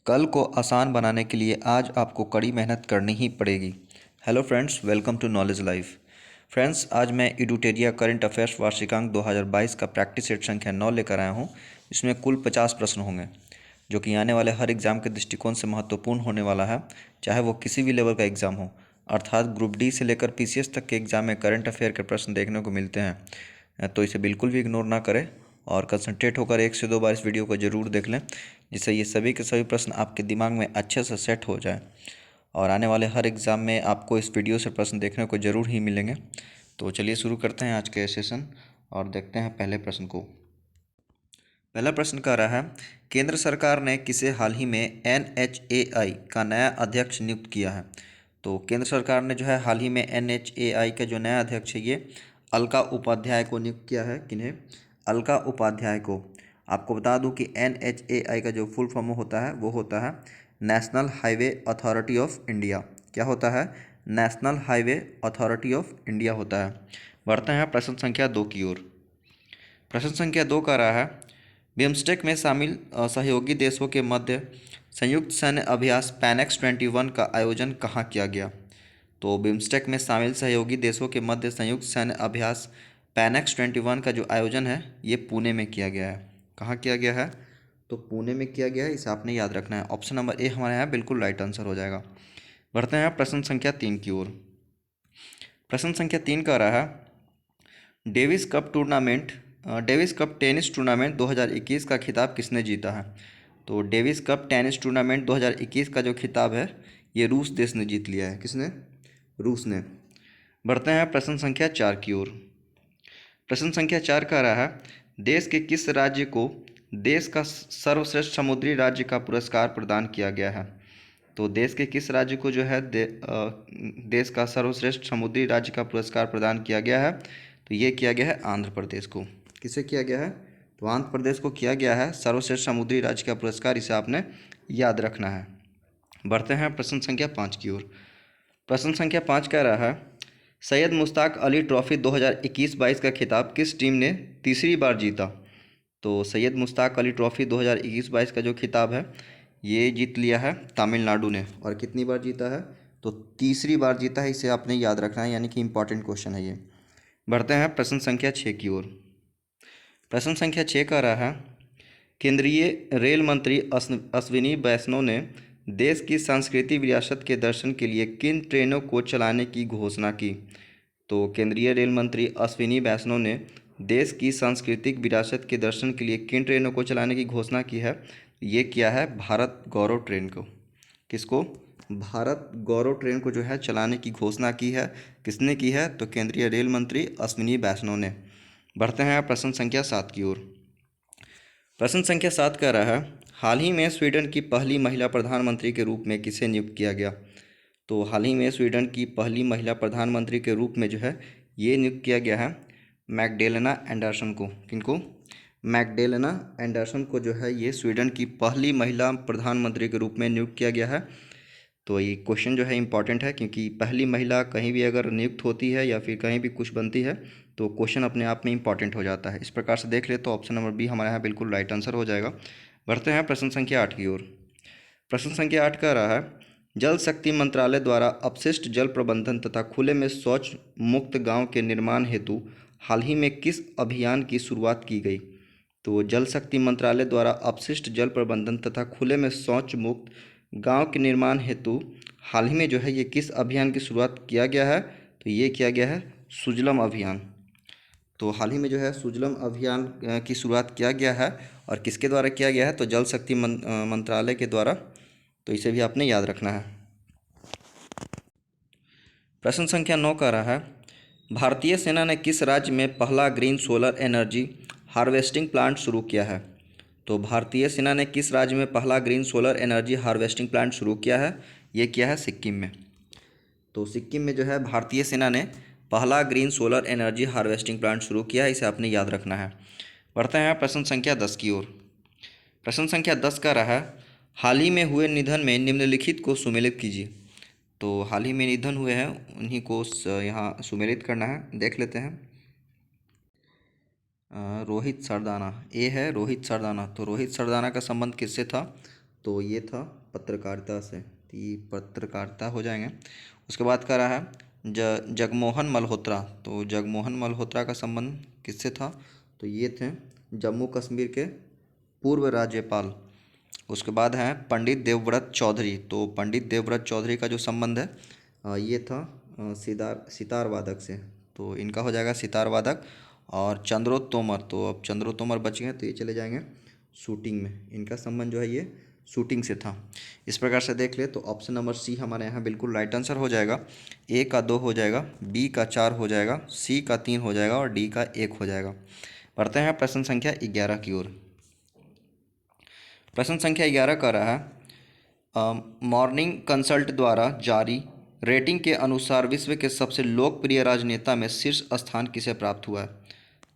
कल को आसान बनाने के लिए आज आपको कड़ी मेहनत करनी ही पड़ेगी। Hello friends, welcome to knowledge life. Friends, आज मैं इडुटेरिया करंट अफेयर्स वार्षिकांक 2022 का प्रैक्टिस सेट संख्या 9 लेकर आया हूँ। इसमें कुल 50 प्रश्न होंगे, जो कि आने वाले हर एग्ज़ाम के दृष्टिकोण से महत्वपूर्ण होने वाला है, चाहे वो किसी भी लेवल का एग्ज़ाम हो। अर्थात ग्रुप डी से लेकर पीसीएस तक के एग्ज़ाम में करंट अफेयर के प्रश्न देखने को मिलते हैं, तो इसे बिल्कुल भी इग्नोर ना करें और कंसंट्रेट होकर 1 से 2 बार इस वीडियो को ज़रूर देख लें, जिससे ये सभी के सभी प्रश्न आपके दिमाग में अच्छे से सेट हो जाए और आने वाले हर एग्ज़ाम में आपको इस वीडियो से प्रश्न देखने को ज़रूर ही मिलेंगे। तो चलिए शुरू करते हैं आज के सेशन और देखते हैं पहले प्रश्न को। पहला प्रश्न कह रहा है, केंद्र सरकार ने किसे हाल ही में NHAI का नया अध्यक्ष नियुक्त किया है? तो केंद्र सरकार ने जो है हाल ही में NHAI का जो नया अध्यक्ष है, ये अलका उपाध्याय को नियुक्त किया है। किन्हें? अलका उपाध्याय को। आपको बता दूं कि NHAI का जो फुल फॉर्म होता है वो होता है national highway authority of India. क्या होता है? National highway authority of India होता है। बढ़ते हैं प्रश्न संख्या 2 की ओर। प्रश्न संख्या 2 कह रहा है, बिम्स्टेक में शामिल सहयोगी देशों के मध्य संयुक्त सैन्य अभ्यास पैनेक्स 21 का आयोजन कहाँ किया गया? तो बिम्स्टेक में शामिल सहयोगी देशों के मध्य संयुक्त सैन्य अभ्यास पैनेक्स 21 का जो आयोजन है, ये पुणे में किया गया है। कहाँ किया गया है? तो पुणे में किया गया है। इसे आपने याद रखना है। ऑप्शन नंबर ए हमारे यहाँ बिल्कुल राइट आंसर हो जाएगा। बढ़ते हैं प्रश्न संख्या 3 की ओर। प्रश्न संख्या 3 कह रहा है, डेविस कप टेनिस टूर्नामेंट 2021 का खिताब किसने जीता है? तो डेविस कप टेनिस टूर्नामेंट 2021 का जो खिताब है, ये रूस देश ने जीत लिया है। किसने? रूस ने। बढ़ते हैं प्रश्न संख्या 4 की ओर। प्रश्न संख्या 4 कह रहा है, देश के किस राज्य को देश का सर्वश्रेष्ठ समुद्री राज्य का पुरस्कार प्रदान किया गया है? तो देश के किस राज्य को जो है देश का सर्वश्रेष्ठ समुद्री राज्य का पुरस्कार प्रदान किया गया है? तो ये किया गया है आंध्र प्रदेश को। किसे किया गया है? तो आंध्र प्रदेश को किया गया है सर्वश्रेष्ठ समुद्री राज्य का पुरस्कार। इसे आपने याद रखना है। बढ़ते हैं प्रश्न संख्या 5 की ओर। प्रश्न संख्या 5 कह रहा है, सैयद मुश्ताक अली ट्रॉफी 2021-22 का खिताब किस टीम ने तीसरी बार जीता? तो सैयद मुश्ताक अली ट्रॉफी 2021-22 का जो खिताब है, ये जीत लिया है तमिलनाडु ने। और कितनी बार जीता है? तो तीसरी बार जीता है। इसे आपने याद रखना है, यानी कि इंपॉर्टेंट क्वेश्चन है ये। बढ़ते हैं प्रश्न संख्या 6 की ओर। प्रश्न संख्या 6 कह रहा है, केंद्रीय रेल मंत्री अश्विनी वैष्णव ने देश की सांस्कृतिक विरासत के दर्शन के लिए किन ट्रेनों को चलाने की घोषणा की? तो केंद्रीय रेल मंत्री अश्विनी वैष्णव ने देश की सांस्कृतिक विरासत के दर्शन के लिए किन ट्रेनों को चलाने की घोषणा की है? ये किया है भारत गौरव ट्रेन को। किसको? भारत गौरव ट्रेन को जो है चलाने की घोषणा की है। किसने की है? तो केंद्रीय रेल मंत्री अश्विनी वैष्णव ने। बढ़ते हैं प्रश्न संख्या 7 की ओर। प्रश्न संख्या 7 कह रहा है, हाल ही में स्वीडन की पहली महिला प्रधानमंत्री के रूप में किसे नियुक्त किया गया? तो हाल ही में स्वीडन की पहली महिला प्रधानमंत्री के रूप में जो है ये नियुक्त किया गया है मैग्डेलेना एंडरसन को। किनको? मैग्डेलेना एंडरसन को जो है ये स्वीडन की पहली महिला प्रधानमंत्री के रूप में नियुक्त किया गया है। तो ये क्वेश्चन जो है इंपॉर्टेंट है, क्योंकि पहली महिला कहीं भी अगर नियुक्त होती है या फिर कहीं भी कुछ बनती है तो क्वेश्चन अपने आप में इंपॉर्टेंट हो जाता है। इस प्रकार से देख ले तो ऑप्शन नंबर बी हमारे यहाँ बिल्कुल राइट आंसर हो जाएगा। बढ़ते हैं प्रश्न संख्या 8 की ओर। प्रश्न संख्या 8 कह रहा है, जल शक्ति मंत्रालय द्वारा अपशिष्ट जल प्रबंधन तथा खुले में शौच मुक्त गांव के निर्माण हेतु हाल ही में किस अभियान की शुरुआत की गई? तो जल शक्ति मंत्रालय द्वारा अपशिष्ट जल प्रबंधन तथा खुले में शौच मुक्त गांव के निर्माण हेतु हाल ही में जो है ये किस अभियान की शुरुआत किया गया है? तो ये किया गया है सुजलम अभियान। तो हाल ही में जो है सुजलम अभियान की शुरुआत किया गया है। और किसके द्वारा किया गया है? तो जल शक्ति मंत्रालय के द्वारा। तो इसे भी आपने याद रखना है। प्रश्न संख्या 9 कह रहा है, भारतीय सेना ने किस राज्य में पहला green solar energy harvesting plant शुरू किया है? तो भारतीय सेना ने किस राज्य में पहला green solar energy harvesting plant शुरू किया है? ये किया है सिक्किम में। तो सिक्किम में जो है भारतीय सेना ने पहला green solar energy harvesting plant शुरू किया है। इसे आपने याद रखना है। बढ़ते हैं प्रश्न संख्या 10 की ओर। प्रश्न संख्या 10 का रहा है, हाल ही में हुए निधन में निम्नलिखित को सुमेलित कीजिए। तो हाल ही में निधन हुए हैं उन्हीं को यहाँ सुमेलित करना है। देख लेते हैं। रोहित सरदाना। ए है रोहित सरदाना। तो रोहित सरदाना का संबंध किससे था? तो ये था पत्रकारिता से, तो ये पत्रकारिता हो जाएंगे। उसके बाद कह रहा है जगमोहन मल्होत्रा, तो जगमोहन मल्होत्रा का संबंध किससे था? तो ये थे जम्मू कश्मीर के पूर्व राज्यपाल। उसके बाद हैं पंडित देवव्रत चौधरी, तो पंडित देवव्रत चौधरी का जो संबंध है ये था सितार वादक से, तो इनका हो जाएगा सितार वादक। और चंद्रो तोमर, तो अब चंद्रो तोमर बच गए, तो ये चले जाएंगे शूटिंग में, इनका संबंध जो है ये शूटिंग से था। इस प्रकार से देख ले तो ऑप्शन नंबर सी हमारे यहाँ बिल्कुल राइट आंसर हो जाएगा। ए का 2 हो जाएगा, बी का 4 हो जाएगा, सी का 3 हो जाएगा और डी का 1 हो जाएगा। बढ़ते हैं प्रश्न संख्या 11 की ओर। प्रश्न संख्या 11 का रहा है मॉर्निंग कंसल्ट द्वारा जारी रेटिंग के अनुसार विश्व के सबसे लोकप्रिय राजनेता में शीर्ष स्थान किसे प्राप्त हुआ है?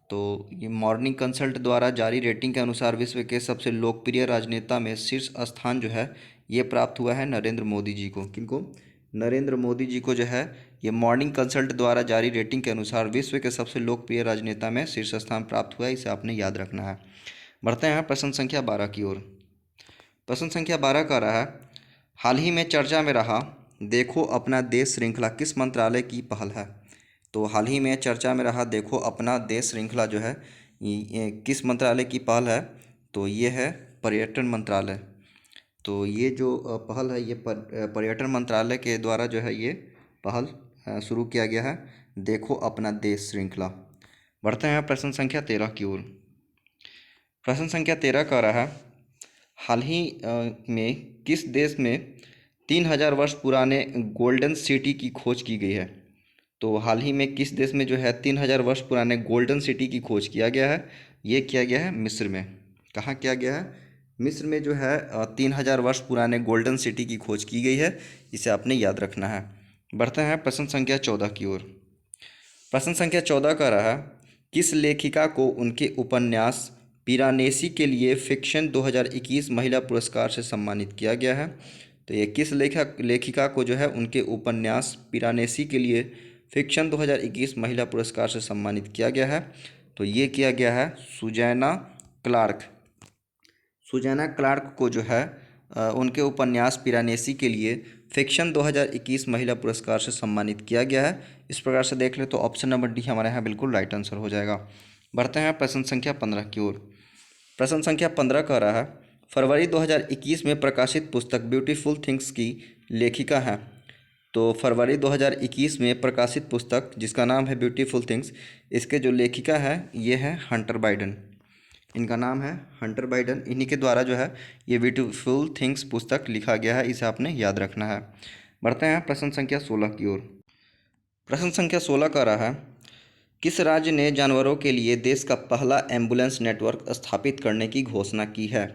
तो ये मॉर्निंग कंसल्ट द्वारा जारी रेटिंग के अनुसार विश्व के सबसे लोकप्रिय राजनेता में शीर्ष स्थान जो है ये प्राप्त हुआ है नरेंद्र मोदी जी को। किनको? नरेंद्र मोदी जी को जो है ये मॉर्निंग कंसल्ट द्वारा जारी रेटिंग के अनुसार विश्व के सबसे लोकप्रिय राजनेता में शीर्ष स्थान प्राप्त हुआ है, इसे आपने याद रखना है। बढ़ते हैं प्रश्न संख्या 12 की ओर। प्रश्न संख्या 12 का रहा है हाल ही में चर्चा में रहा देखो अपना देश श्रृंखला किस मंत्रालय की पहल है? तो हाल ही में चर्चा में रहा देखो अपना देश श्रृंखला जो है ये किस मंत्रालय की पहल है? तो ये है पर्यटन मंत्रालय। तो ये जो पहल है ये पर्यटन मंत्रालय के द्वारा जो है ये पहल शुरू किया गया है, देखो अपना देश श्रृंखला। बढ़ते हैं प्रश्न संख्या 13 की ओर। प्रश्न संख्या 13 का रहा है हाल ही में किस देश में 3000 वर्ष पुराने गोल्डन सिटी की खोज की गई है? तो हाल ही में किस देश में जो है 3000 वर्ष पुराने गोल्डन सिटी की खोज किया गया है? ये किया गया है मिस्र में। कहाँ किया गया है? मिस्र में जो है 3000 वर्ष पुराने गोल्डन सिटी की खोज की गई है, इसे आपने याद रखना है। बढ़ते हैं प्रश्न संख्या 14 की ओर। प्रश्न संख्या 14 का रहा किस लेखिका को उनके उपन्यास पिरानेसी के लिए फिक्शन 2021 महिला पुरस्कार से सम्मानित किया गया है? तो ये किस लेखिका को जो है उनके उपन्यास पिरानेसी के लिए फिक्शन 2021 महिला पुरस्कार से सम्मानित किया गया है? तो ये किया गया है सुजैना क्लार्क। सुजैना क्लार्क को जो है उनके उपन्यास पिरानेसी के लिए फिक्शन 2021 महिला पुरस्कार से सम्मानित किया गया है। इस प्रकार से देख ले तो ऑप्शन नंबर डी हमारे यहाँ बिल्कुल राइट आंसर हो जाएगा। बढ़ते हैं प्रश्न संख्या 15 की ओर। प्रश्न संख्या 15 कह रहा है फरवरी 2021 में प्रकाशित पुस्तक ब्यूटीफुल थिंग्स की लेखिका है? तो फरवरी 2021 में प्रकाशित पुस्तक जिसका नाम है ब्यूटीफुल थिंग्स, इसके जो लेखिका है ये है हंटर बाइडन। इनका नाम है हंटर बाइडन, इन्हीं के द्वारा जो है ये ब्यूटीफुल थिंग्स पुस्तक लिखा गया है, इसे आपने याद रखना है। बढ़ते हैं प्रश्न संख्या 16 की ओर। प्रश्न संख्या 16 का रहा है किस राज्य ने जानवरों के लिए देश का पहला एम्बुलेंस नेटवर्क स्थापित करने की घोषणा की है?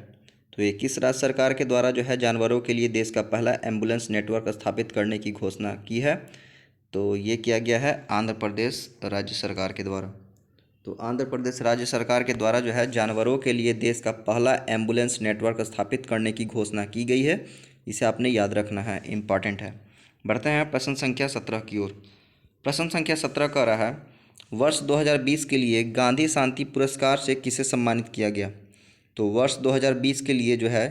तो ये किस राज्य सरकार के द्वारा जो है जानवरों के लिए देश का पहला एम्बुलेंस नेटवर्क स्थापित करने की घोषणा की है? तो ये किया गया है आंध्र प्रदेश राज्य सरकार के द्वारा। तो आंध्र प्रदेश राज्य सरकार के द्वारा जो है जानवरों के लिए देश का पहला एम्बुलेंस नेटवर्क स्थापित करने की घोषणा की गई है, इसे आपने याद रखना है, इम्पॉर्टेंट है। बढ़ते हैं प्रश्न संख्या 17 की ओर। प्रश्न संख्या 17 का रहा है वर्ष 2020 के लिए गांधी शांति पुरस्कार से किसे सम्मानित किया गया? तो वर्ष 2020 के लिए जो है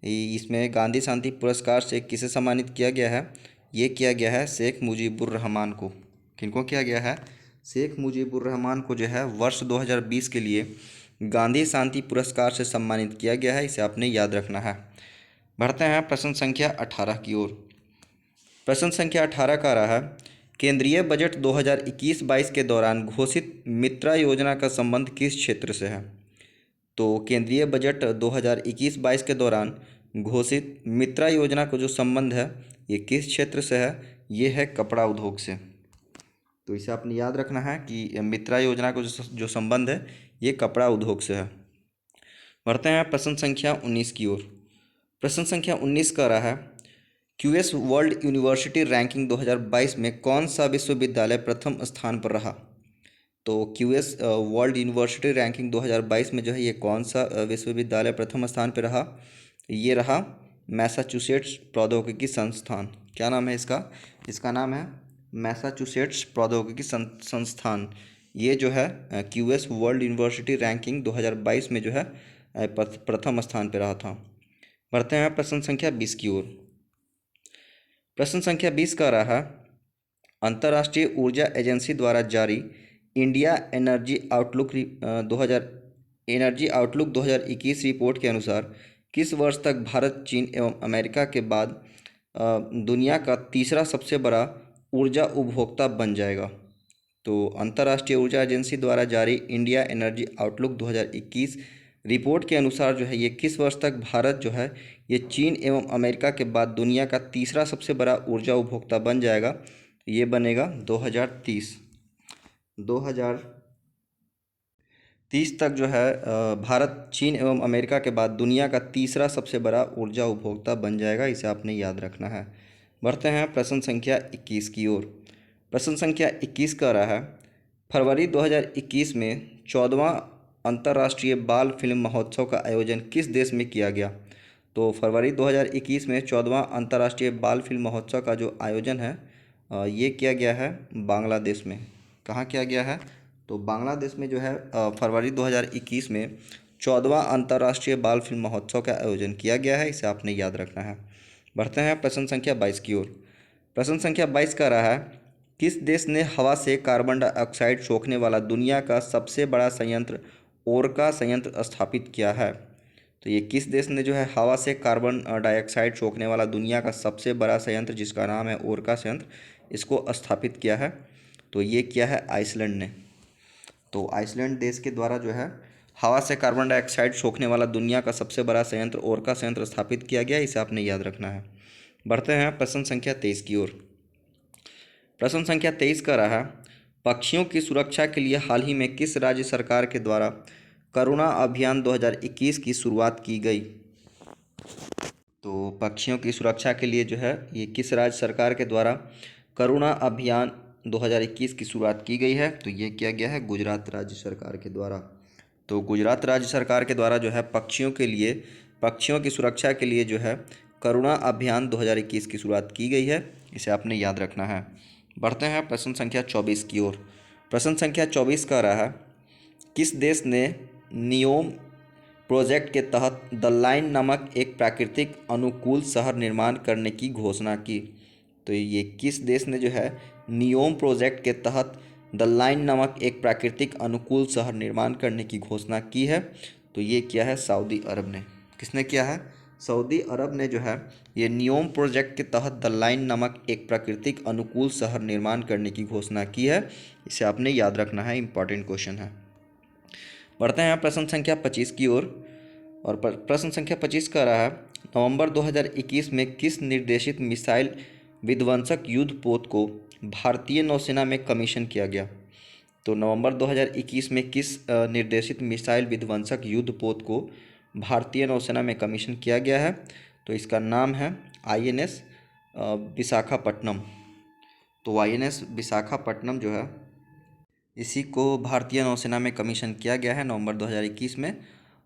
इसमें गांधी शांति पुरस्कार से किसे सम्मानित किया गया है? ये किया गया है शेख मुजीबुर रहमान को। किनको किया गया है? शेख मुजीबुर रहमान को जो है वर्ष 2020 के लिए गांधी शांति पुरस्कार से सम्मानित किया गया है, इसे आपने याद रखना है। बढ़ते हैं प्रश्न संख्या 18 की ओर। प्रश्न संख्या 18 का रहा है केंद्रीय बजट 2021-22 के दौरान घोषित मित्रा योजना का संबंध किस क्षेत्र से है? तो केंद्रीय बजट 2021-22 के दौरान घोषित मित्रा योजना का जो संबंध है ये किस क्षेत्र से है? ये है कपड़ा उद्योग से। तो इसे आपने याद रखना है कि मित्रा योजना का जो संबंध है ये कपड़ा उद्योग से है। बढ़ते हैं प्रश्न संख्या 19 की ओर। प्रश्न संख्या 19 का रहा है क्यूएस वर्ल्ड यूनिवर्सिटी रैंकिंग 2022 में कौन सा विश्वविद्यालय प्रथम स्थान पर रहा? तो क्यूएस वर्ल्ड यूनिवर्सिटी रैंकिंग 2022 में जो है ये कौन सा विश्वविद्यालय प्रथम स्थान पर रहा? ये रहा मैसाचुसेट्स प्रौद्योगिकी संस्थान। क्या नाम है इसका? इसका नाम है मैसाचुसेट्स प्रौद्योगिकी संस्थान। ये जो है क्यूएस वर्ल्ड यूनिवर्सिटी रैंकिंग 2022 में जो है प्रथम स्थान पर रहा था। बढ़ते हैं प्रश्न संख्या 20 की ओर। प्रश्न संख्या 20 का रहा है, अंतर्राष्ट्रीय ऊर्जा एजेंसी द्वारा जारी इंडिया एनर्जी आउटलुक 2021 रिपोर्ट के अनुसार किस वर्ष तक भारत, चीन एवं अमेरिका के बाद दुनिया का तीसरा सबसे बड़ा ऊर्जा उपभोक्ता बन जाएगा? तो अंतर्राष्ट्रीय ऊर्जा एजेंसी द्वारा जारी इंडिया एनर्जी आउटलुक 2021 रिपोर्ट के अनुसार जो है ये किस वर्ष तक भारत जो है ये चीन एवं अमेरिका के बाद दुनिया का तीसरा सबसे बड़ा ऊर्जा उपभोक्ता बन जाएगा? ये बनेगा 2030 तक जो है भारत, चीन एवं अमेरिका के बाद दुनिया का तीसरा सबसे बड़ा ऊर्जा उपभोक्ता बन जाएगा। इसे आपने याद रखना है। बढ़ते हैं प्रश्न संख्या 21 की ओर। प्रश्न संख्या 21 का रहा है, फरवरी 2021 में 14वां अंतर्राष्ट्रीय बाल फिल्म महोत्सव का आयोजन किस देश में किया गया? तो फरवरी 2021 में 14वां अंतर्राष्ट्रीय बाल फिल्म महोत्सव का जो आयोजन है ये किया गया है बांग्लादेश में। कहाँ किया गया है? तो बांग्लादेश में जो है फरवरी 2021 में 14वां अंतर्राष्ट्रीय बाल फिल्म महोत्सव का आयोजन किया गया है। इसे आपने याद रखना है। बढ़ते हैं प्रश्न संख्या 22 की ओर। प्रश्न संख्या 22 का रहा है, किस देश ने हवा से कार्बन डाइऑक्साइड सोखने वाला दुनिया का सबसे बड़ा संयंत्र ओरका संयंत्र स्थापित किया है? तो ये किस देश ने जो है हवा से कार्बन डाइऑक्साइड सोखने वाला दुनिया का सबसे बड़ा संयंत्र, जिसका नाम है ओरका संयंत्र, इसको स्थापित किया है? तो ये किया है आइसलैंड ने। तो आइसलैंड देश के द्वारा जो है हवा से कार्बन डाइऑक्साइड सोखने वाला दुनिया का सबसे बड़ा संयंत्र ओरका संयंत्र स्थापित किया गया। इसे आपने याद रखना है। बढ़ते हैं प्रश्न संख्या 23 की ओर। प्रश्न संख्या 23 का रहा, पक्षियों की सुरक्षा के लिए हाल ही में किस राज्य सरकार के द्वारा करुणा अभियान 2021 की शुरुआत की गई? तो पक्षियों की सुरक्षा के लिए जो है ये किस राज्य सरकार के द्वारा करुणा अभियान 2021 की शुरुआत की गई है? तो ये किया गया है गुजरात राज्य सरकार के द्वारा। तो गुजरात राज्य सरकार के द्वारा जो है पक्षियों की सुरक्षा के लिए जो है करुणा अभियान 2021 की शुरुआत की गई है। इसे आपने याद रखना है। बढ़ते हैं प्रश्न संख्या 24 की ओर। प्रश्न संख्या 24 का रहा, किस देश ने नियोम प्रोजेक्ट के तहत द लाइन नामक एक प्राकृतिक अनुकूल शहर निर्माण करने की घोषणा की? तो ये किस देश ने जो है नियोम प्रोजेक्ट के तहत द लाइन नामक एक प्राकृतिक अनुकूल शहर निर्माण करने की घोषणा की है? तो ये किया है सऊदी अरब ने। किसने किया है? सऊदी अरब ने जो है ये नियोम प्रोजेक्ट के तहत द लाइन नामक एक प्राकृतिक अनुकूल शहर निर्माण करने की घोषणा की है। इसे आपने याद रखना है, इंपॉर्टेंट क्वेश्चन है। बढ़ते हैं प्रश्न संख्या 25 की ओर। और प्रश्न संख्या 25 का रहा है, नवंबर 2021 में किस निर्देशित मिसाइल विध्वंसक युद्धपोत को भारतीय नौसेना में कमीशन किया गया? तो नवंबर 2021 में किस निर्देशित मिसाइल विध्वंसक युद्धपोत को भारतीय नौसेना में कमीशन किया गया है? तो इसका नाम है INS विशाखापट्टनम। तो INS विशाखापट्टनम जो है इसी को भारतीय नौसेना में कमीशन किया गया है नवंबर 2021 में।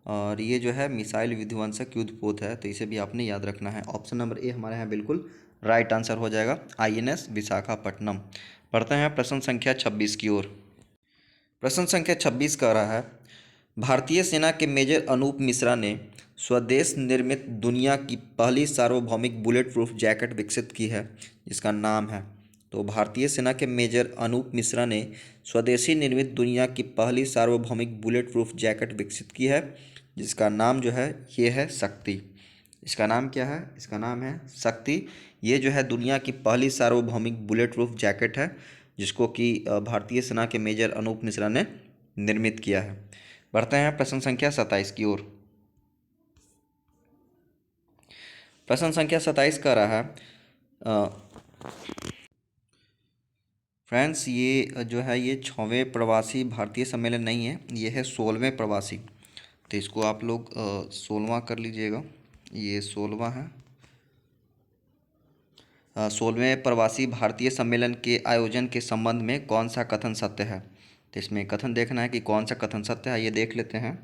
और ये जो है मिसाइल विध्वंसक युद्धपोत है। तो इसे भी आपने याद रखना है। ऑप्शन नंबर ए हमारे यहाँ बिल्कुल राइट आंसर हो जाएगा, INS विशाखापट्टनम। पढ़ते हैं प्रश्न संख्या 26 की ओर। प्रश्न संख्या 26 का रहा है, भारतीय सेना के मेजर अनूप मिश्रा ने स्वदेश निर्मित दुनिया की पहली सार्वभौमिक बुलेट प्रूफ जैकेट विकसित की है, जिसका नाम है। तो भारतीय सेना के मेजर अनूप मिश्रा ने स्वदेशी निर्मित दुनिया की पहली सार्वभौमिक बुलेट प्रूफ जैकेट विकसित की है, जिसका नाम जो है ये है शक्ति। इसका नाम क्या है? इसका नाम है शक्ति। ये जो है दुनिया की पहली सार्वभौमिक बुलेट प्रूफ जैकेट है, जिसको कि भारतीय सेना के मेजर अनूप मिश्रा ने निर्मित किया है। बढ़ते हैं प्रश्न संख्या 27 की ओर। प्रश्न संख्या 27 का रहा है, फ्रेंड्स ये जो है ये 6वें प्रवासी भारतीय सम्मेलन नहीं है, ये है 16वें प्रवासी। तो इसको आप लोग 16वां कर लीजिएगा। ये 16वां है। 16वें प्रवासी भारतीय सम्मेलन के आयोजन के संबंध में कौन सा कथन सत्य है? तो इसमें कथन देखना है कि कौन सा कथन सत्य है। ये देख लेते हैं।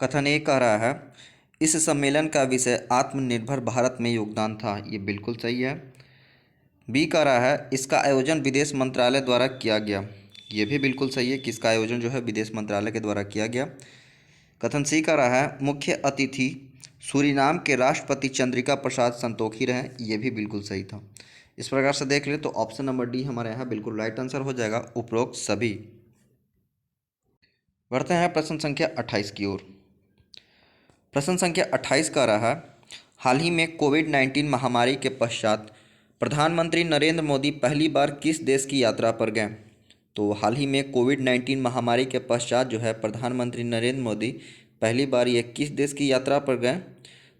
कथन ए कह रहा है, इस सम्मेलन का विषय आत्मनिर्भर भारत में योगदान था। ये बिल्कुल सही है। बी कह रहा है, इसका आयोजन विदेश मंत्रालय द्वारा किया गया। ये भी बिल्कुल सही है कि इसका आयोजन जो है विदेश मंत्रालय के द्वारा किया गया। कथन सी कह रहा है, मुख्य अतिथि सूरीनाम के राष्ट्रपति चंद्रिका प्रसाद संतोखी रहे, ये भी बिल्कुल सही था। इस प्रकार से देख ले तो ऑप्शन नंबर डी हमारे यहाँ बिल्कुल राइट आंसर हो जाएगा, उपरोक्त सभी। बढ़ते हैं प्रश्न संख्या 28 की ओर। प्रश्न संख्या 28 का रहा, हाल ही में कोविड-19 महामारी के पश्चात प्रधानमंत्री नरेंद्र मोदी पहली बार किस देश की यात्रा पर गए? तो हाल ही में कोविड-19 महामारी के पश्चात जो है प्रधानमंत्री नरेंद्र मोदी पहली बार ये किस देश की यात्रा पर गए?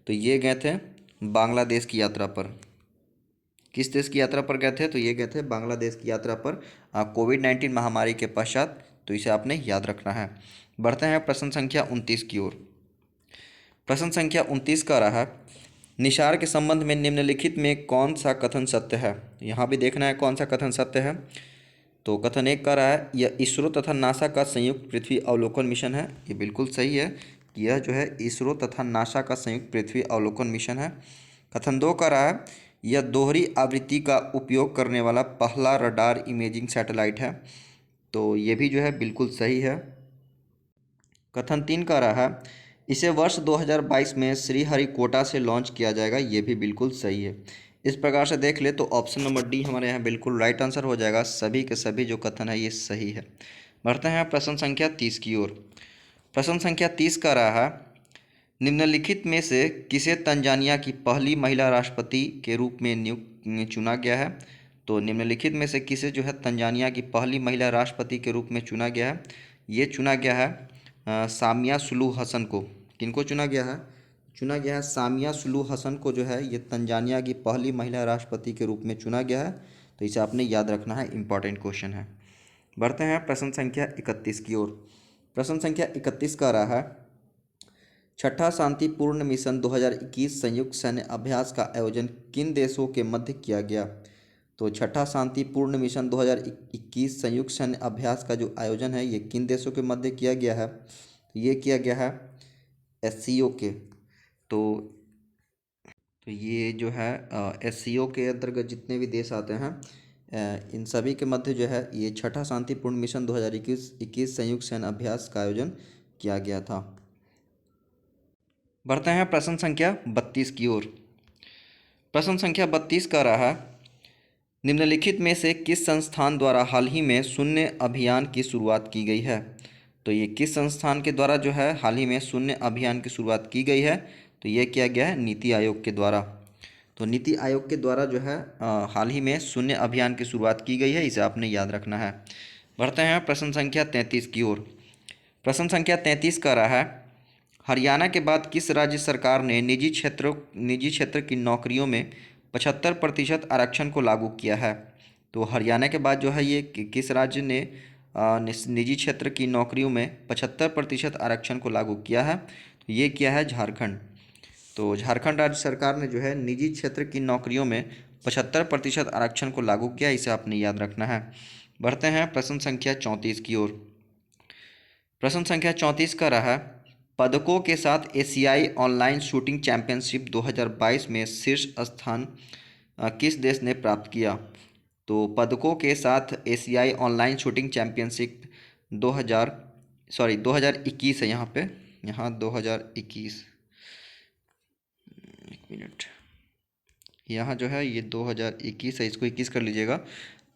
तो ये गए थे बांग्लादेश की यात्रा पर। किस देश की यात्रा पर गए थे? तो ये गए थे बांग्लादेश की यात्रा पर कोविड-19 महामारी के पश्चात। तो इसे आपने याद रखना है। बढ़ते हैं प्रश्न संख्या 29 की ओर। प्रश्न संख्या 29 का रहा, निसार के संबंध में निम्नलिखित में कौन सा कथन सत्य है? यहाँ भी देखना है कौन सा कथन सत्य है। तो कथन 1 का रहा है, यह इसरो तथा नासा का संयुक्त पृथ्वी अवलोकन मिशन है। ये बिल्कुल सही है, यह जो है इसरो तथा नासा का संयुक्त पृथ्वी अवलोकन मिशन है। कथन 2 का रहा है, यह दोहरी आवृत्ति का उपयोग करने वाला पहला रडार इमेजिंग सैटेलाइट है। तो ये भी जो है बिल्कुल सही है। कथन 3 का रहा है, इसे वर्ष 2022 में श्रीहरिकोटा से लॉन्च किया जाएगा। ये भी बिल्कुल सही है। इस प्रकार से देख ले तो ऑप्शन नंबर डी हमारे यहाँ बिल्कुल राइट आंसर हो जाएगा। सभी के सभी जो कथन है ये सही है। बढ़ते हैं प्रश्न संख्या 30 की ओर। प्रश्न संख्या 30 का रहा, निम्नलिखित में से किसे तंजानिया की पहली महिला राष्ट्रपति के रूप में नियुक्त चुना गया है? तो निम्नलिखित में से किसे जो है तंजानिया की पहली महिला राष्ट्रपति के रूप में चुना गया है? ये चुना गया है सामिया सुलूह हसन को। किनको चुना गया है? चुना गया है सामिया सुलूह हसन को जो है ये तंजानिया की पहली महिला राष्ट्रपति के रूप में चुना गया है। तो इसे आपने याद रखना है, इंपॉर्टेंट क्वेश्चन है। बढ़ते हैं प्रश्न संख्या 31 की ओर। प्रश्न संख्या 31 का रहा है, छठा शांतिपूर्ण मिशन 2021 संयुक्त सैन्य अभ्यास का आयोजन किन देशों के मध्य किया गया? तो छठा शांतिपूर्ण मिशन 2021 संयुक्त सैन्य अभ्यास का जो आयोजन है ये किन देशों के मध्य किया गया है? ये किया गया है एससीओ के। तो ये जो है एससीओ के अंतर्गत जितने भी देश आते हैं इन सभी के मध्य जो है ये छठा शांतिपूर्ण मिशन 2021 संयुक्त सैन्य अभ्यास का आयोजन किया गया था। बढ़ते हैं प्रश्न संख्या 32 की ओर। प्रश्न संख्या 32 का रहा, निम्नलिखित में से किस संस्थान द्वारा हाल ही में शून्य अभियान की शुरुआत की गई है? तो ये किस संस्थान के द्वारा जो है हाल ही में शून्य अभियान की शुरुआत की गई है? तो ये किया गया है नीति आयोग के द्वारा। तो नीति आयोग के द्वारा जो है हाल ही में शून्य अभियान की शुरुआत की गई है, इसे आपने याद रखना है। बढ़ते हैं प्रश्न संख्या 33 की ओर। प्रश्न संख्या 33 का रहा है, हरियाणा के बाद किस राज्य सरकार ने निजी क्षेत्र की नौकरियों में 75% आरक्षण को लागू किया है? तो हरियाणा के बाद जो है ये किस राज्य ने निजी क्षेत्र की नौकरियों में 75% आरक्षण को लागू किया है? तो ये किया है झारखंड। तो झारखंड राज्य सरकार ने जो है निजी क्षेत्र की नौकरियों में 75% आरक्षण को लागू किया, इसे आपने याद रखना है। बढ़ते हैं प्रश्न संख्या 34 की ओर। प्रश्न संख्या 34 का रहा, पदकों के साथ एशियाई ऑनलाइन शूटिंग चैंपियनशिप 2022 में शीर्ष स्थान किस देश ने प्राप्त किया? तो पदकों के साथ एशियाई ऑनलाइन शूटिंग चैंपियनशिप 2021 है यहाँ 2021, एक मिनट, यहाँ जो है ये 2021 है, इसको 21 कर लीजिएगा।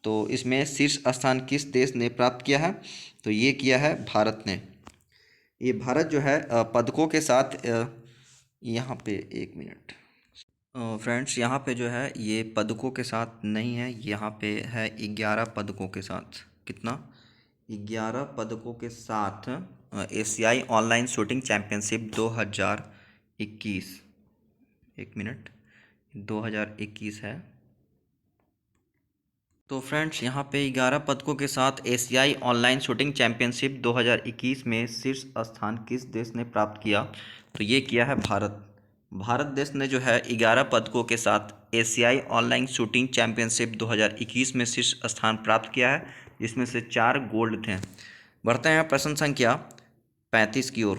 तो इसमें शीर्ष स्थान किस देश ने प्राप्त किया है? तो ये किया है भारत ने। ये भारत जो है पदकों के साथ यहाँ पे एक मिनट फ्रेंड्स, यहाँ पे जो है ये पदकों के साथ नहीं है, यहाँ पे है 11 पदकों के साथ। कितना? 11 पदकों के साथ एशियाई ऑनलाइन शूटिंग चैंपियनशिप 2021, एक मिनट, 2021 है। तो फ्रेंड्स यहाँ पे 11 पदकों के साथ एशियाई ऑनलाइन शूटिंग चैंपियनशिप 2021 में शीर्ष स्थान किस देश ने प्राप्त किया? तो ये किया है भारत। भारत देश ने जो है 11 पदकों के साथ एशियाई ऑनलाइन शूटिंग चैंपियनशिप 2021 में शीर्ष स्थान प्राप्त किया है, जिसमें से 4 गोल्ड थे। बढ़ते हैं प्रश्न संख्या 35 की ओर।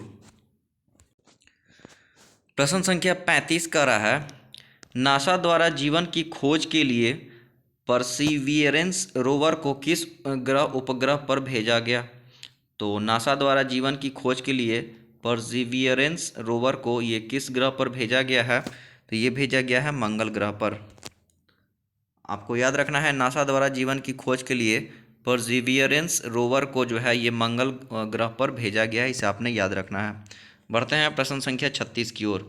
प्रश्न संख्या 35 का रहा है, नासा द्वारा जीवन की खोज के लिए परसीवियरेंस रोवर को किस उपग्रह पर भेजा गया? तो नासा द्वारा जीवन की खोज के लिए परसिवियरेंस रोवर को ये किस ग्रह पर भेजा गया है? तो ये भेजा गया है मंगल ग्रह पर। आपको याद रखना है, नासा द्वारा जीवन की खोज के लिए परसिवियरेंस रोवर को जो है ये मंगल ग्रह पर भेजा गया है, इसे आपने याद रखना है। बढ़ते हैं प्रश्न संख्या 36 की ओर।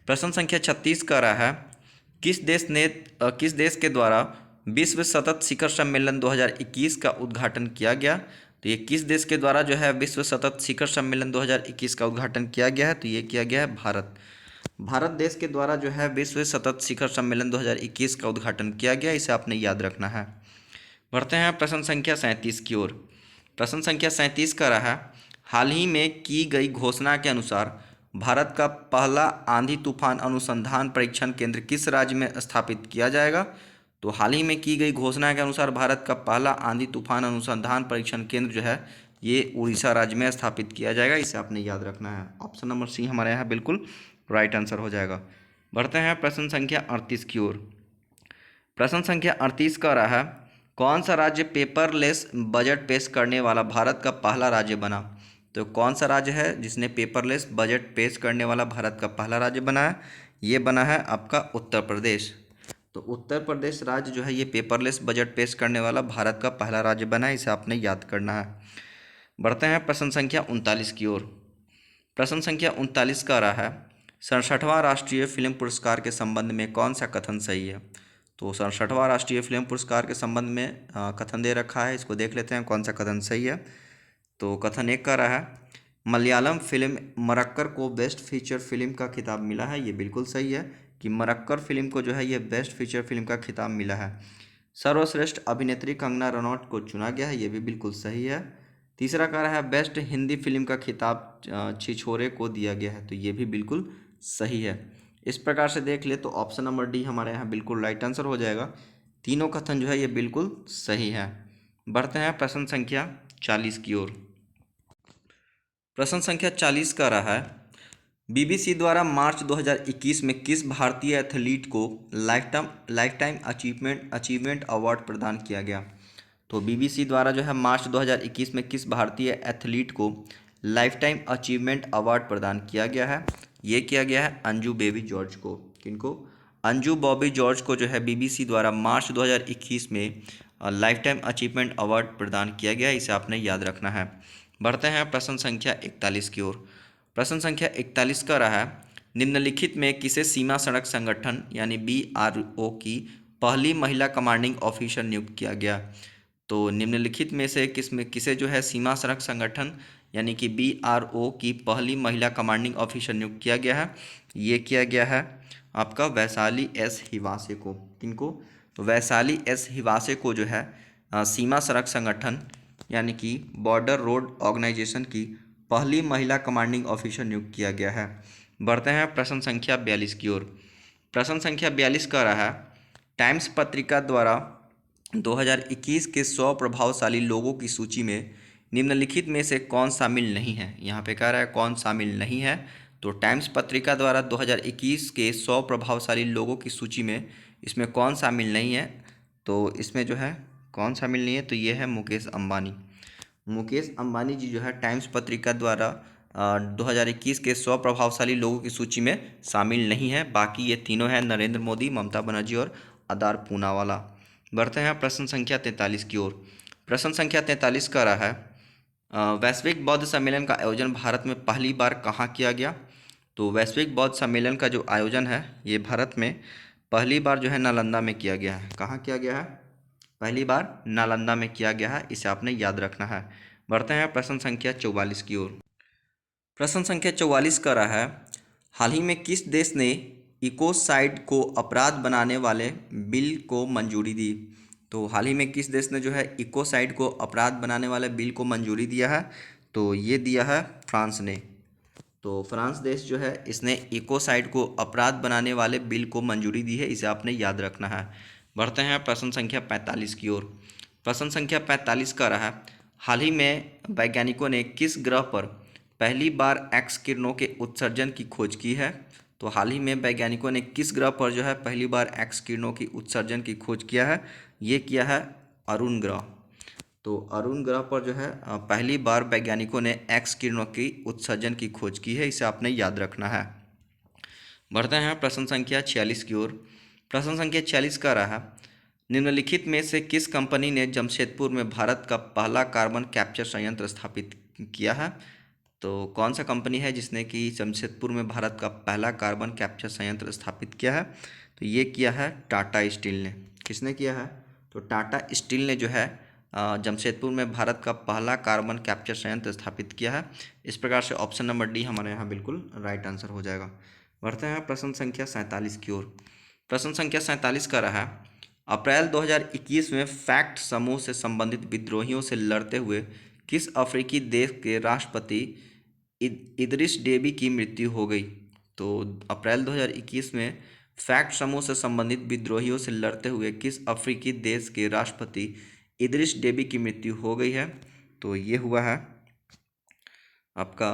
प्रश्न संख्या 36 कह रहा है, किस देश के द्वारा विश्व सतत शिखर सम्मेलन 2021 का उद्घाटन किया गया? तो ये किस देश के द्वारा जो है विश्व सतत शिखर सम्मेलन 2021 का उद्घाटन किया गया है? तो ये किया गया है भारत देश के द्वारा जो है विश्व सतत शिखर सम्मेलन 2021 का उद्घाटन किया गया, इसे आपने याद रखना है। बढ़ते हैं प्रश्न संख्या 37 की ओर। प्रश्न संख्या 37 का रहा है, हाल ही में की गई घोषणा के अनुसार भारत का पहला आंधी तूफान अनुसंधान परीक्षण केंद्र किस राज्य में स्थापित किया जाएगा? तो हाल ही में की गई घोषणा के अनुसार भारत का पहला आंधी तूफान अनुसंधान परीक्षण केंद्र जो है ये उड़ीसा राज्य में स्थापित किया जाएगा, इसे आपने याद रखना है। ऑप्शन नंबर सी हमारे यहाँ बिल्कुल राइट आंसर हो जाएगा। बढ़ते हैं प्रश्न संख्या 38 की ओर। प्रश्न संख्या 38 का रहा है, कौन सा राज्य पेपरलेस बजट पेश करने वाला भारत का पहला राज्य बना? तो कौन सा राज्य है जिसने पेपरलेस बजट पेश करने वाला भारत का पहला राज्य बना है? ये बना है आपका उत्तर प्रदेश। तो उत्तर प्रदेश राज्य जो है ये पेपरलेस बजट पेश करने वाला भारत का पहला राज्य बना है, इसे आपने याद करना है। बढ़ते हैं प्रश्न संख्या 39 की ओर। प्रश्न संख्या 39 का रहा है, 67वां राष्ट्रीय फिल्म पुरस्कार के संबंध में कौन सा कथन सही है? तो 67वां राष्ट्रीय फिल्म पुरस्कार के संबंध में कथन दे रखा है, इसको देख लेते हैं कौन सा कथन सही है। तो कथन एक का रहा है, मलयालम फिल्म मरक्कर को बेस्ट फीचर फिल्म का खिताब मिला है, ये बिल्कुल सही है कि मरक्कर फिल्म को जो है ये बेस्ट फीचर फिल्म का खिताब मिला है। सर्वश्रेष्ठ अभिनेत्री कंगना रनौत को चुना गया है, ये भी बिल्कुल सही है। तीसरा कह रहा है, बेस्ट हिंदी फिल्म का खिताब छिछोरे को दिया गया है, तो ये भी बिल्कुल सही है। इस प्रकार से देख ले तो ऑप्शन नंबर डी हमारे यहाँ बिल्कुल राइट आंसर हो जाएगा। तीनों कथन जो है ये बिल्कुल सही है। बढ़ते हैं प्रश्न संख्या 40 की ओर। प्रश्न संख्या 40 का रहा है, बीबीसी द्वारा मार्च 2021 में किस भारतीय एथलीट को लाइफ टाइम अचीवमेंट अवार्ड प्रदान किया गया? तो बीबीसी द्वारा जो है मार्च 2021 में किस भारतीय एथलीट को लाइफ टाइम अचीवमेंट अवार्ड प्रदान किया गया है? ये किया गया है अंजू बेबी जॉर्ज को। किनको? अंजू बॉबी जॉर्ज को जो है बीबीसी द्वारा मार्च 2021 में लाइफ टाइम अचीवमेंट अवार्ड प्रदान किया गया, इसे आपने याद रखना है। बढ़ते हैं प्रश्न संख्या 41 की ओर। प्रश्न संख्या 41 का रहा है, निम्नलिखित में किसे सीमा सड़क संगठन यानी BRO की पहली महिला कमांडिंग ऑफिसर नियुक्त किया गया? तो निम्नलिखित में से किसे जो है सीमा सड़क संगठन यानी कि BRO की पहली महिला कमांडिंग ऑफिसर नियुक्त किया गया है? ये किया गया है आपका वैशाली S हिवासे को। किनको? तो वैशाली S हिवासे को जो है सीमा सड़क संगठन यानी कि बॉर्डर रोड ऑर्गेनाइजेशन की पहली महिला कमांडिंग ऑफिसर नियुक्त किया गया है। बढ़ते हैं प्रश्न संख्या 42 की ओर। प्रश्न संख्या 42 का रहा है, टाइम्स पत्रिका द्वारा 2021 के 100 प्रभावशाली लोगों की सूची में निम्नलिखित में से कौन शामिल नहीं है? यहाँ पे कह रहा है कौन शामिल नहीं है। तो टाइम्स पत्रिका द्वारा 2021 के 100 प्रभावशाली लोगों की सूची में इसमें कौन शामिल नहीं है? तो इसमें जो है कौन शामिल नहीं है? तो ये है मुकेश अंबानी। मुकेश अंबानी जी जो है टाइम्स पत्रिका द्वारा 2021 के 100 प्रभावशाली लोगों की सूची में शामिल नहीं है। बाकी ये तीनों हैं, नरेंद्र मोदी, ममता बनर्जी और आदार पूनावाला। बढ़ते हैं प्रश्न संख्या 43 की ओर। प्रश्न संख्या 43 का रहा है, वैश्विक बौद्ध सम्मेलन का आयोजन भारत में पहली बार कहाँ किया गया? तो वैश्विक बौद्ध सम्मेलन का जो आयोजन है ये भारत में पहली बार जो है नालंदा में किया गया है। कहाँ किया गया है? पहली बार नालंदा में किया गया है, इसे आपने याद रखना है। बढ़ते हैं प्रश्न संख्या 44 की ओर। प्रश्न संख्या 44 का रहा है, हाल ही में किस देश ने इकोसाइड को अपराध बनाने वाले बिल को मंजूरी दी? तो हाल ही में किस देश ने जो है इकोसाइड को अपराध बनाने वाले बिल को मंजूरी दिया है? तो ये दिया है फ्रांस ने। तो फ्रांस देश जो है इसने इकोसाइड को अपराध बनाने वाले बिल को मंजूरी दी है, इसे आपने याद रखना है। बढ़ते हैं प्रश्न संख्या 45 की ओर। प्रश्न संख्या 45 का रहा है, हाल ही में वैज्ञानिकों ने किस ग्रह पर पहली बार एक्स किरणों के उत्सर्जन की खोज की है? तो हाल ही में वैज्ञानिकों ने किस ग्रह पर जो है पहली बार एक्स किरणों की उत्सर्जन की खोज किया है? ये किया है अरुण ग्रह। तो अरुण ग्रह पर जो है पहली बार वैज्ञानिकों ने एक्स किरणों की उत्सर्जन की खोज की है, इसे आपने याद रखना है। बढ़ते हैं प्रश्न संख्या 46 की ओर। प्रश्न संख्या 46 का रहा, निम्नलिखित में से किस कंपनी ने जमशेदपुर में भारत का पहला कार्बन कैप्चर संयंत्र स्थापित किया है? तो कौन सा कंपनी है जिसने कि जमशेदपुर में भारत का पहला कार्बन कैप्चर संयंत्र स्थापित किया है? तो ये किया है टाटा स्टील ने। किसने किया है? तो टाटा स्टील ने जो है जमशेदपुर में भारत का पहला कार्बन कैप्चर संयंत्र स्थापित किया है। इस प्रकार से ऑप्शन नंबर डी हमारे यहाँ बिल्कुल राइट आंसर हो जाएगा। बढ़ते हैं प्रश्न संख्या 47 की ओर। प्रश्न संख्या 47 का रहा, अप्रैल 2021 में फैक्ट समूह से संबंधित विद्रोहियों से लड़ते हुए किस अफ्रीकी देश के राष्ट्रपति इदरिस डेबी की मृत्यु हो गई? तो अप्रैल 2021 में फैक्ट समूह से संबंधित विद्रोहियों से लड़ते हुए किस अफ्रीकी देश के राष्ट्रपति इदरिस डेबी की मृत्यु हो गई है? तो ये हुआ है आपका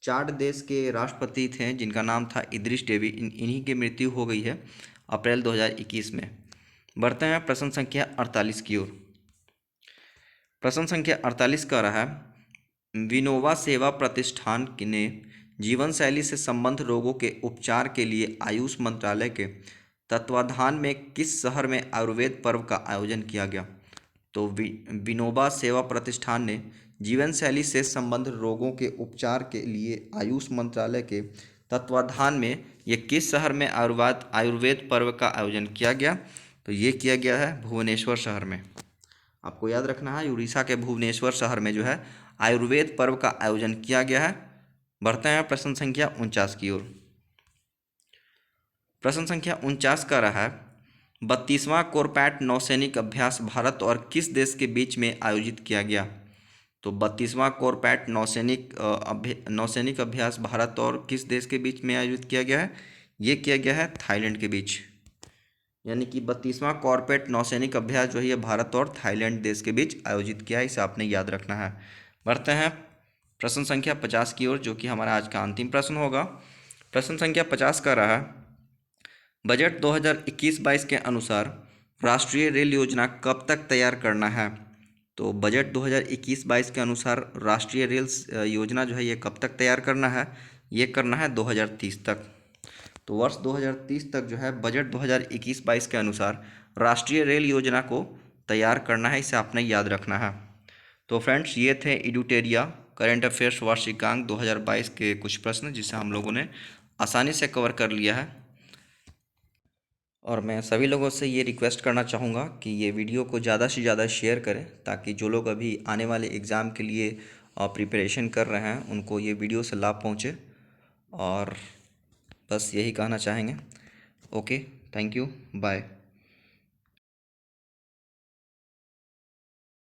चाड देश के राष्ट्रपति थे जिनका नाम था इदरिस डेबी, इन्हीं की मृत्यु हो गई है अप्रैल 2021 में। बढ़ते हैं प्रश्न संख्या 48 की ओर। प्रश्न संख्या 48 का रहा है, विनोवा सेवा प्रतिष्ठान ने जीवन शैली से संबंध रोगों के उपचार के लिए आयुष मंत्रालय के तत्वाधान में किस शहर में आयुर्वेद पर्व का आयोजन किया गया? तो विनोबा सेवा प्रतिष्ठान ने जीवन शैली से संबंध रोगों के उपचार के लिए आयुष मंत्रालय के तत्वाधान में ये किस शहर में आयुर्वेद पर्व का आयोजन किया गया? तो ये किया गया है भुवनेश्वर शहर में। आपको याद रखना है, उड़ीसा के भुवनेश्वर शहर में जो है आयुर्वेद पर्व का आयोजन किया गया है। बढ़ते हैं प्रश्न संख्या 49 की ओर। प्रश्न संख्या 49 का रहा है, 32वां कोरपैट नौसैनिक अभ्यास भारत और किस देश के बीच में आयोजित किया गया? तो 32वां कोरपैट नौसैनिक अभ्यास भारत और किस देश के बीच में आयोजित किया गया है? ये किया गया है थाईलैंड के बीच। यानी कि 32वां कॉर्पेट नौसैनिक अभ्यास जो है ये भारत और थाईलैंड देश के बीच आयोजित किया है, इसे आपने याद रखना है। बढ़ते हैं प्रश्न संख्या 50 की ओर, जो कि हमारा आज का अंतिम प्रश्न होगा। प्रश्न संख्या 50 का रहा, बजट 2021-22 के अनुसार राष्ट्रीय रेल योजना कब तक तैयार करना है? तो बजट 2021-22 के अनुसार राष्ट्रीय रेल योजना जो है ये कब तक तैयार करना है? ये करना है 2030 तक। तो वर्ष 2030 तक जो है बजट 2021-22 के अनुसार राष्ट्रीय रेल योजना को तैयार करना है, इसे आपने याद रखना है। तो फ्रेंड्स, ये थे एडुटेरिया करंट अफेयर्स वार्षिकांक 2022 के कुछ प्रश्न जिसे हम लोगों ने आसानी से कवर कर लिया है। और मैं सभी लोगों से ये रिक्वेस्ट करना चाहूँगा कि ये वीडियो को ज़्यादा से ज़्यादा शेयर करें, ताकि जो लोग अभी आने वाले एग्ज़ाम के लिए प्रिपरेशन कर रहे हैं उनको ये वीडियो से लाभ पहुँचे। और बस यही कहना चाहेंगे। Okay, thank you, bye.